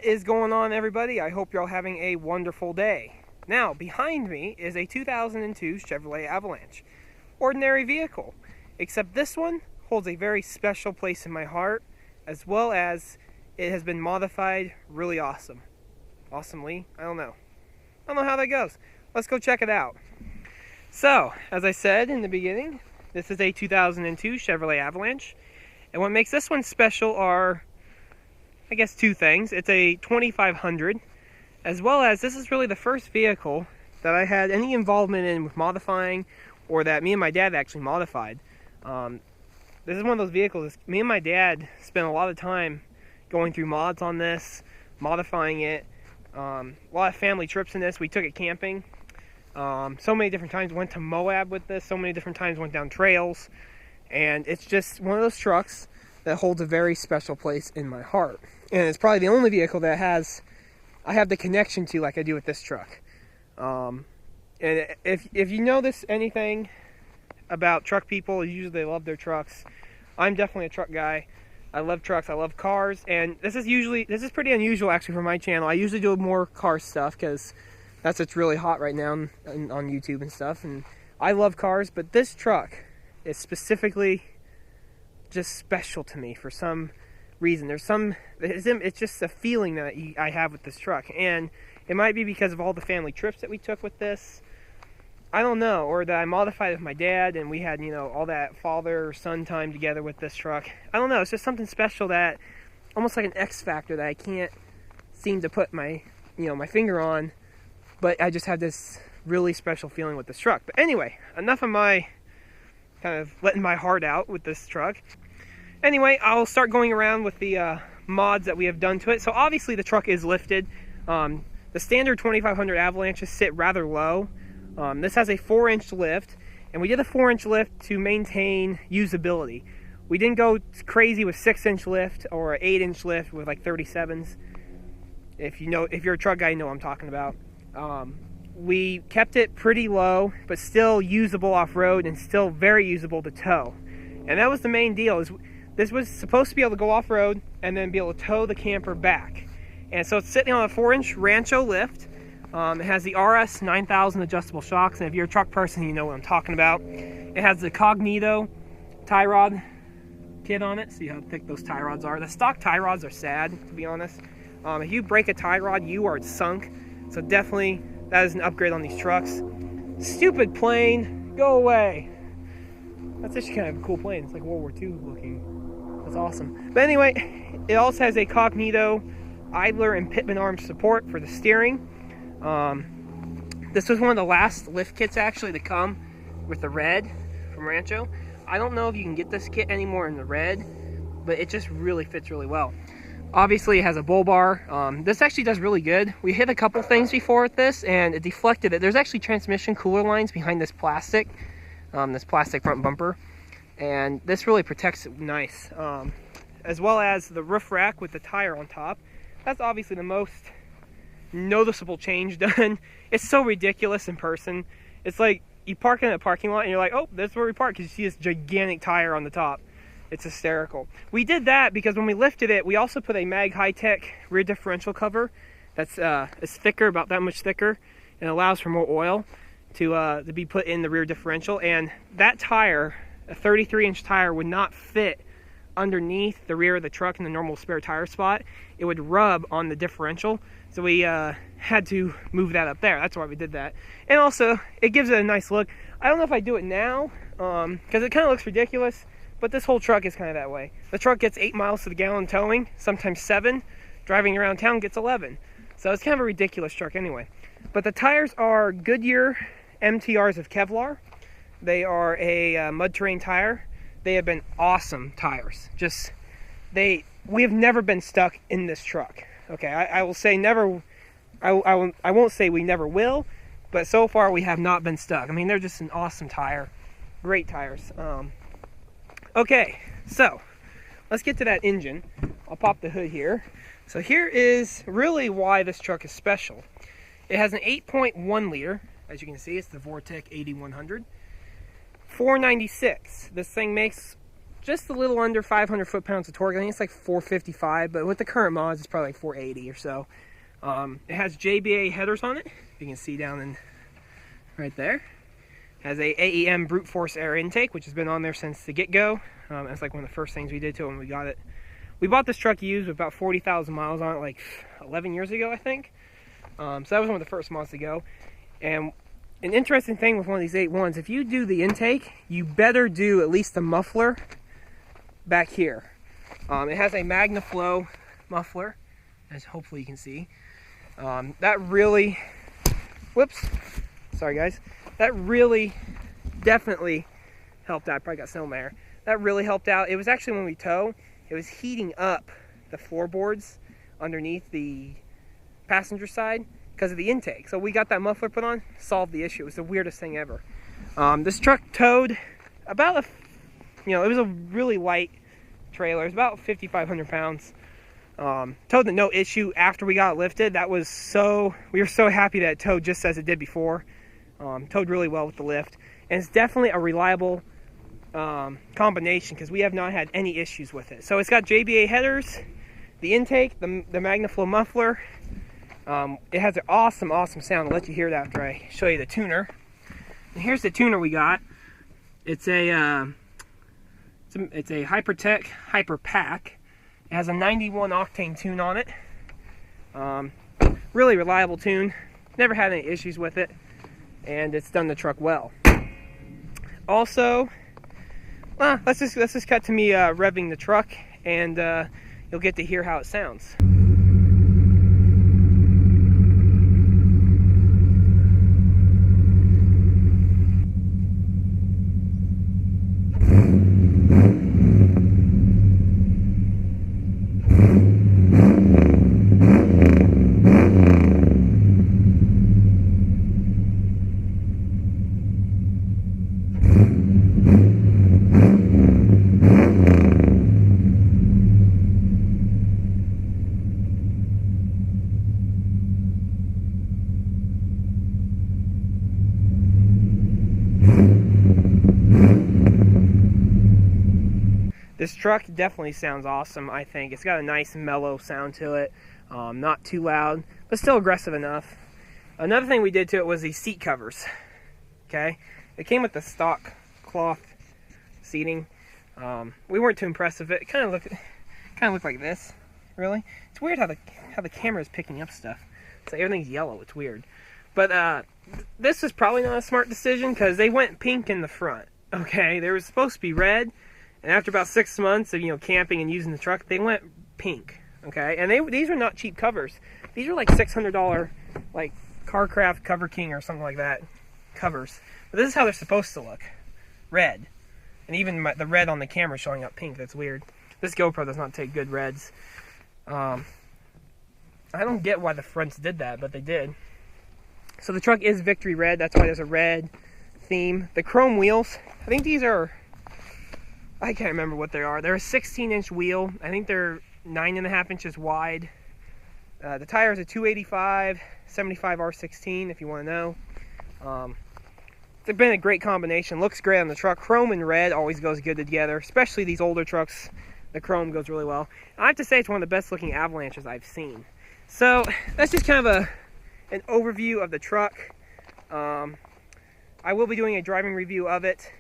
is going on, everybody? I hope you're all having a wonderful day. Now, behind me is a 2002 Chevrolet Avalanche. Ordinary vehicle, except this one holds a very special place in my heart, as well as it has been modified really awesome. Awesomely? I don't know how that goes. Let's go check it out. So, as I said in the beginning, this is a 2002 Chevrolet Avalanche. And what makes this one special are, I guess, two things. It's a 2500, as well as this is really the first vehicle that I had any involvement in with modifying, or that me and my dad actually modified. This is one of those vehicles, me and my dad spent a lot of time going through mods on this, modifying it. A lot of family trips in this. We took it camping. So many different times, went to Moab with this, so many different times went down trails. And it's just one of those trucks that holds a very special place in my heart. And it's probably the only vehicle that I have the connection to like I do with this truck. And if you notice anything about truck people, usually they love their trucks. I'm definitely a truck guy. I love trucks, I love cars, and this is pretty unusual actually for my channel. I usually do more car stuff because that's what's really hot right now on YouTube and stuff. And I love cars, but this truck is specifically just special to me for some reason. It's just a feeling that I have with this truck, and it might be because of all the family trips that we took with this. I don't know, or that I modified it with my dad and we had, all that father-son time together with this truck. I don't know, it's just something special that, almost like an X factor that I can't seem to put my finger on, but I just have this really special feeling with this truck. But anyway, enough of my kind of letting my heart out with this truck. Anyway, I'll start going around with the mods that we have done to it. So obviously the truck is lifted. The standard 2500 Avalanches sit rather low. This has a 4-inch lift, and we did a 4-inch lift to maintain usability. We didn't go crazy with 6-inch lift or an 8-inch lift with like 37s. If you're a truck guy, you know what I'm talking about. We kept it pretty low, but still usable off-road and still very usable to tow. And that was the main deal. This was supposed to be able to go off-road and then be able to tow the camper back. And so it's sitting on a 4-inch Rancho lift. It has the RS 9000 adjustable shocks, and if you're a truck person, you know what I'm talking about. It has the Cognito tie rod kit on it. See how thick those tie rods are. The stock tie rods are sad, to be honest. If you break a tie rod, you are sunk. So definitely, that is an upgrade on these trucks. Stupid plane, go away. That's actually kind of a cool plane. It's like World War II looking. That's awesome. But anyway, it also has a Cognito idler and pitman arm support for the steering. This was one of the last lift kits actually to come with the red from Rancho. I don't know if you can get this kit anymore in the red, but it just really fits really well. Obviously it has a bull bar. This actually does really good. We hit a couple things before with this and it deflected it. There's actually transmission cooler lines behind this plastic front bumper, and this really protects it nice. As well as the roof rack with the tire on top. That's obviously the most noticeable change done. It's so ridiculous in person. It's like you park in a parking lot and you're like, oh, that's where we park, because you see this gigantic tire on the top. It's hysterical. We did that because when we lifted it, we also put a Mag High-Tech rear differential cover that's thicker, about that much thicker, and allows for more oil to be put in the rear differential. And that tire, a 33-inch tire, would not fit underneath the rear of the truck in the normal spare tire spot. It would rub on the differential, so we had to move that up there. That's why we did that. And also, it gives it a nice look. I don't know if I do it now, because it kind of looks ridiculous, but this whole truck is kind of that way. The truck gets 8 miles to the gallon towing, sometimes 7. Driving around town gets 11. So it's kind of a ridiculous truck anyway. But the tires are Goodyear MTRs of Kevlar. They are a mud terrain tire. They have been awesome tires. We have never been stuck in this truck. Okay, I will say never. I won't say we never will, but so far we have not been stuck. I mean, they're just an awesome tire. Great tires. Okay, so let's get to that engine. I'll pop the hood here. So here is really why this truck is special. It has an 8.1 liter. As you can see, it's the Vortec 8100. 496. This thing makes just a little under 500 foot-pounds of torque. I think it's like 455, but with the current mods, it's probably like 480 or so. It has JBA headers on it. You can see down in right there. Has a AEM brute force air intake, which has been on there since the get-go. That's like one of the first things we did to it when we got it. We bought this truck used with about 40,000 miles on it like 11 years ago, I think. So that was one of the first mods to go. And an interesting thing with one of these 8.1s, if you do the intake, you better do at least the muffler back here. It has a MagnaFlow muffler, as hopefully you can see. That really, whoops, sorry guys, that really definitely helped out. I probably got snow in my hair. That really helped out. It was actually when we tow, it was heating up the floorboards underneath the passenger side because of the intake. So we got that muffler put on, solved the issue. It was the weirdest thing ever. This truck towed about it was a really light trailer. It was about 5,500 pounds. Towed no issue after we got it lifted. We were so happy that it towed just as it did before. Towed really well with the lift. And it's definitely a reliable combination because we have not had any issues with it. So it's got JBA headers, the intake, the MagnaFlow muffler. It has an awesome sound. I'll let you hear it after I show you the tuner. And here's the tuner we got. It's a Hypertech Hyper Pack. It has a 91 octane tune on it. Really reliable tune. Never had any issues with it, and it's done the truck well. Also, let's just cut to me revving the truck, and you'll get to hear how it sounds. This truck definitely sounds awesome, I think. It's got a nice mellow sound to it. Not too loud, but still aggressive enough. Another thing we did to it was these seat covers. Okay? It came with the stock cloth seating. We weren't too impressed with it. It kind of looked like this, really. It's weird how the camera is picking up stuff. It's like everything's yellow. It's weird. But this is probably not a smart decision because they went pink in the front. Okay? They were supposed to be red. And after about 6 months of camping and using the truck, they went pink. Okay, and these are not cheap covers. These are like $600, like Carcraft Cover King or something like that covers. But this is how they're supposed to look, red. And even the red on the camera showing up pink. That's weird. This GoPro does not take good reds. I don't get why the fronts did that, but they did. So the truck is Victory Red. That's why there's a red theme. The chrome wheels. I think these are. I can't remember what they are. They're a 16-inch wheel. I think they're 9.5 inches wide. The tires are 285, 75 R16 if you want to know. It's been a great combination. Looks great on the truck. Chrome and red always goes good together, especially these older trucks. The chrome goes really well. I have to say it's one of the best looking Avalanches I've seen. So that's just kind of an overview of the truck. I will be doing a driving review of it.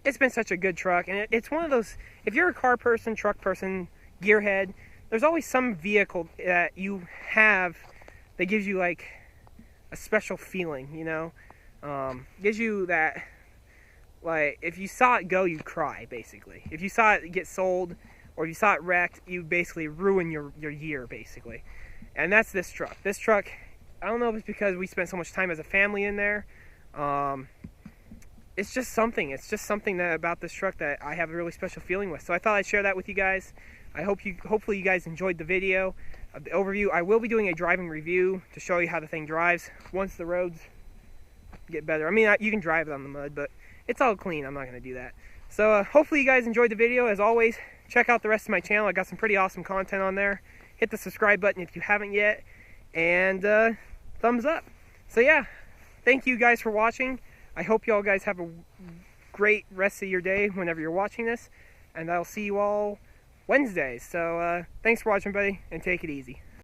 It's been such a good truck, and it's one of those, if you're a car person, truck person, gearhead, there's always some vehicle that you have that gives you like a special feeling, gives you that, like, if you saw it go, you'd cry, basically. If you saw it get sold, or if you saw it wrecked, you basically ruin your year, basically. And that's this truck. This truck, I don't know if it's because we spent so much time as a family in there, it's just something about this truck that I have a really special feeling with. So I thought I'd share that with you guys. Hopefully you guys enjoyed the video, the overview. I will be doing a driving review to show you how the thing drives once the roads get better. I mean, you can drive it on the mud, but it's all clean. I'm not going to do that. So hopefully you guys enjoyed the video. As always, check out the rest of my channel. I got some pretty awesome content on there. Hit the subscribe button if you haven't yet, and thumbs up. So yeah, thank you guys for watching. I hope y'all guys have a great rest of your day whenever you're watching this, and I'll see you all Wednesday. So thanks for watching, buddy, and take it easy.